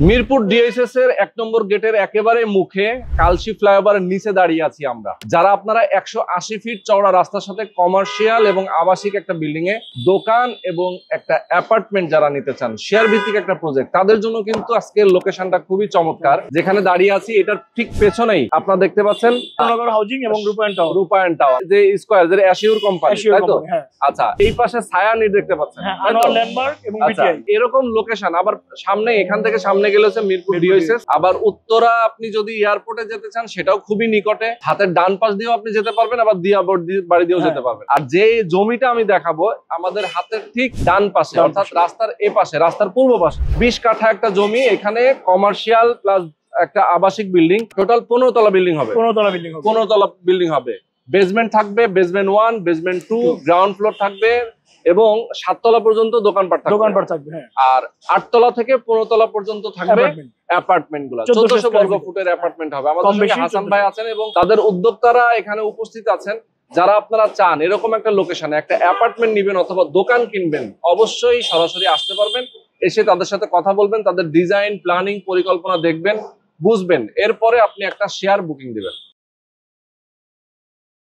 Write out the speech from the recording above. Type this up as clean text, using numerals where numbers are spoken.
Mirpur DSS এর 1 নম্বর গেটের একেবারে মুখে কালশি ফ্লাইওভারের নিচে দাঁড়িয়ে আছি আমরা। যারা আপনারা 180 ফিট চওড়া রাস্তার সাথে কমার্শিয়াল এবং আবাসিক একটা বিল্ডিং এ দোকান এবং একটা অ্যাপার্টমেন্ট যারা নিতে চান, শেয়ার ভিত্তিক একটা প্রজেক্ট, তাদের জন্য কিন্তু আজকের লোকেশনটা খুবই চমৎকার। যেখানে দাঁড়িয়ে আছি এটার ঠিক পেছনেই আপনারা দেখতে পাচ্ছেন নগর হাউজিং এবং রূপায়ণ টাওয়ার, যে স্কয়ার, যে অ্যাশিওর কোম্পানি, তাই তো? আচ্ছা, এই পাশে ছায়ানীড় দেখতে পাচ্ছেন, ল্যান্ডমার্ক এবং বিটিআই। এরকম লোকেশন। আবার সামনে, এখান থেকে সামনে গেলে হচ্ছে মিরপুর ডিওএসএস। আবার উত্তরা আপনি যদি এয়ারপোর্টে যেতে চান সেটাও খুবই নিকটে, হাতের ডান পাশ দিয়েও আপনি যেতে পারবেন, আবার দিয়াবড় বাড়ি দিয়েও যেতে পারবেন। আর যে জমিটা আমি দেখাবো আমাদের হাতের ঠিক ডান পাশে, অর্থাৎ রাস্তার এ পাশে, রাস্তার পূর্ব পাশে 20 কাঠা একটা জমি। এখানে কমার্শিয়াল প্লাস একটা আবাসিক বিল্ডিং, টোটাল 15 তলা বিল্ডিং হবে। 15 তলা বিল্ডিং হবে। বেসমেন্ট থাকবে, বেসমেন্ট 1, বেসমেন্ট 2, গ্রাউন্ড ফ্লোর থাকবে এবং 7 তলা পর্যন্ত দোকানপাট থাকবে। আর 8 তলা থেকে 15 তলা পর্যন্ত থাকবে অ্যাপার্টমেন্ট গুলো। 1400 বর্গ ফুটের অ্যাপার্টমেন্ট হবে। আমাদের সঙ্গে হাসান ভাই আছেন এবং তাদের উদ্যোক্তারা এখানে উপস্থিত আছেন। যারা আপনারা চান এরকম একটা লোকেশনে একটা অ্যাপার্টমেন্ট নিবেন অথবা দোকান কিনবেন, অবশ্যই সরাসরি আসতে পারবেন। এসে তাদের সাথে কথা বলবেন, তাদের ডিজাইন, প্ল্যানিং, পরিকল্পনা দেখবেন, বুঝবেন, এরপরে আপনি একটা শেয়ার বুকিং দিবেন।